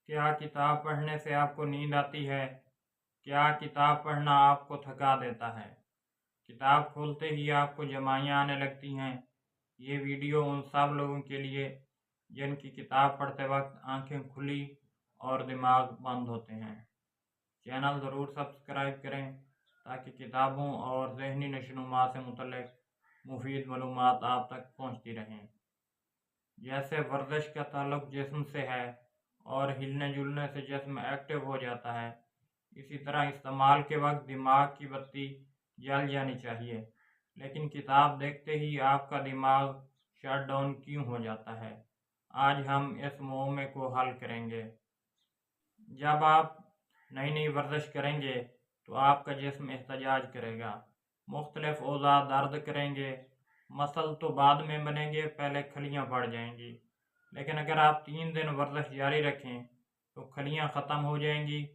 क्या किताब पढ़ने से आपको नींद आती है? क्या किताब पढ़ना आपको थका देता है? किताब खोलते ही आपको जमाइयाँ आने लगती हैं? ये वीडियो उन सब लोगों के लिए जिनकी किताब पढ़ते वक्त आंखें खुली और दिमाग बंद होते हैं। चैनल ज़रूर सब्सक्राइब करें ताकि किताबों और ज़हनी नशोनुमा से मुतल्लिक मुफीद मालूमात आप तक पहुँचती रहें। जैसे वर्जिश का ताल्लुक जिस्म से है और हिलने जुलने से जिस्म एक्टिव हो जाता है, इसी तरह इस्तेमाल के वक्त दिमाग की बत्ती जल जानी चाहिए, लेकिन किताब देखते ही आपका दिमाग शट डाउन क्यों हो जाता है? आज हम इस मुअम्मे को हल करेंगे। जब आप नई नई वर्जिश करेंगे तो आपका जिस्म एहतजाज करेगा, मुख्तलिफ औज़ा दर्द करेंगे, मसल तो बाद में बनेंगे, पहले खलियाँ बढ़ जाएंगी। लेकिन अगर आप 3 दिन वर्जिश जारी रखें तो खलियाँ ख़त्म हो जाएंगी।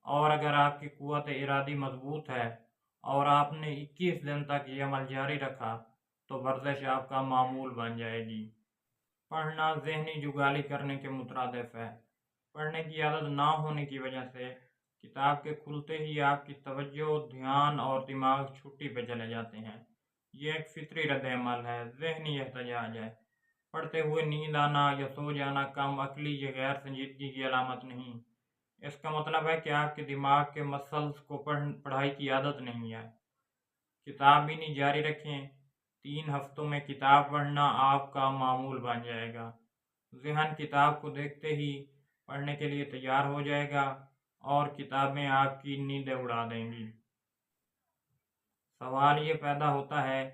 और अगर आपकी क़ुव्वत इरादी मजबूत है और आपने 21 दिन तक ये अमल जारी रखा तो वर्जिश आपका मामूल बन जाएगी। पढ़ना ज़हनी जुगाली करने के मुतरादिफ है। पढ़ने की आदत ना होने की वजह से किताब के खुलते ही आपकी तवज्जो, ध्यान और दिमाग छुट्टी पे चले जाते हैं। ये एक फितरी रद्द-ए-अमल है, ज़हनी एहतजाज है। पढ़ते हुए नींद आना या सो जाना कम अक्ली या गैर संजीदगी की अलामत नहीं। इसका मतलब है कि आपके दिमाग के मसल्स को पढ़ाई की आदत नहीं है। किताब भी नहीं जारी रखें, 3 हफ्तों में किताब पढ़ना आपका मामूल बन जाएगा। ज़हन किताब को देखते ही पढ़ने के लिए तैयार हो जाएगा और किताबें आपकी नींदें उड़ा देंगी। सवाल ये पैदा होता है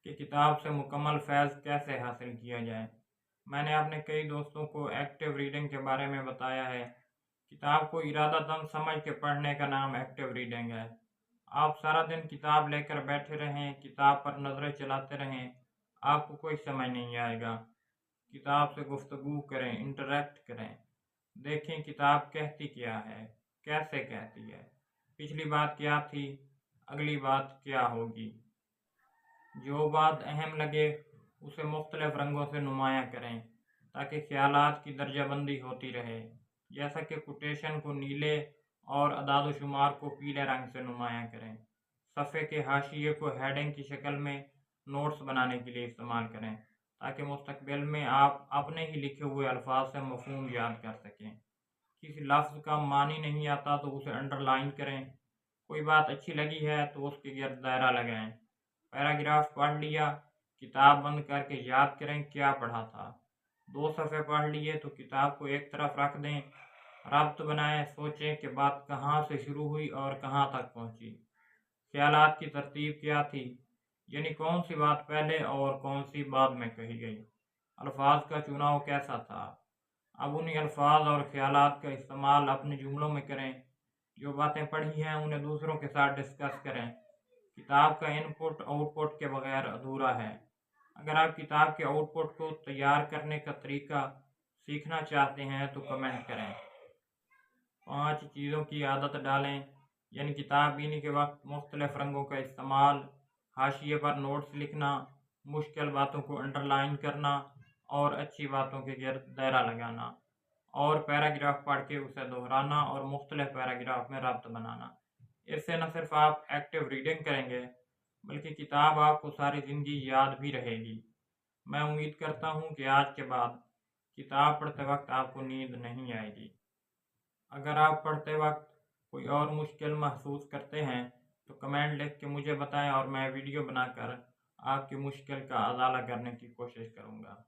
कि किताब से मुकम्मल फैज़ कैसे हासिल किया जाए। मैंने अपने कई दोस्तों को एक्टिव रीडिंग के बारे में बताया है। किताब को इरादतन समझ के पढ़ने का नाम एक्टिव रीडिंग है। आप सारा दिन किताब लेकर बैठे रहें, किताब पर नज़रें चलाते रहें, आपको कोई समझ नहीं आएगा। किताब से गुफ्तगू करें, इंटरेक्ट करें, देखें किताब कहती क्या है, कैसे कहती है, पिछली बात क्या थी, अगली बात क्या होगी। जो बात अहम लगे उसे मुख्तलिफ रंगों से नुमायाँ करें ताकि ख्यालात की दर्जाबंदी होती रहे। जैसा कि कोटेशन को नीले और अदाद शुमार को पीले रंग से नुमायाँ करें। सफ़े के हाशिए को हेडिंग की शक्ल में नोट्स बनाने के लिए इस्तेमाल करें ताकि मुस्तकबिल में आप अपने ही लिखे हुए अल्फाज से मफ़हूम याद कर सकें। किसी लफ्ज़ का मानी नहीं आता तो उसे अंडरलाइन करें। कोई बात अच्छी लगी है तो उसके गिर्द दायरा लगाएं। पैराग्राफ पढ़ लिया, किताब बंद करके याद करें क्या पढ़ा था। 2 सफ़े पढ़ लिए तो किताब को एक तरफ रख दें, रब्त बनाएं, सोचें कि बात कहाँ से शुरू हुई और कहाँ तक पहुँची। ख्यालात की तरतीब क्या थी, यानी कौन सी बात पहले और कौन सी बाद में कही गई। अल्फाज का चुनाव कैसा था। अब उन्हीं अल्फाज और ख्यालात का इस्तेमाल अपने जुमलों में करें। जो बातें पढ़ी हैं उन्हें दूसरों के साथ डिस्कस करें। किताब का इनपुट आउटपुट के बगैर अधूरा है। अगर आप किताब के आउटपुट को तैयार करने का तरीका सीखना चाहते हैं तो कमेंट करें। 5 चीज़ों की आदत डालें, यानी किताब पीने के वक्त मुख्तलिफ रंगों का इस्तेमाल, हाशिए पर नोट्स लिखना, मुश्किल बातों को अंडरलाइन करना और अच्छी बातों के गिर्द दायरा लगाना, और पैराग्राफ पढ़ के उसे दोहराना और मुख्तलिफ पैराग्राफ में रब्त बनाना। इससे न सिर्फ आप एक्टिव रीडिंग करेंगे बल्कि किताब आपको सारी ज़िंदगी याद भी रहेगी। मैं उम्मीद करता हूँ कि आज के बाद किताब पढ़ते वक्त आपको नींद नहीं आएगी। अगर आप पढ़ते वक्त कोई और मुश्किल महसूस करते हैं तो कमेंट लिख के मुझे बताएं और मैं वीडियो बनाकर आपकी मुश्किल का अज़ाला करने की कोशिश करूँगा।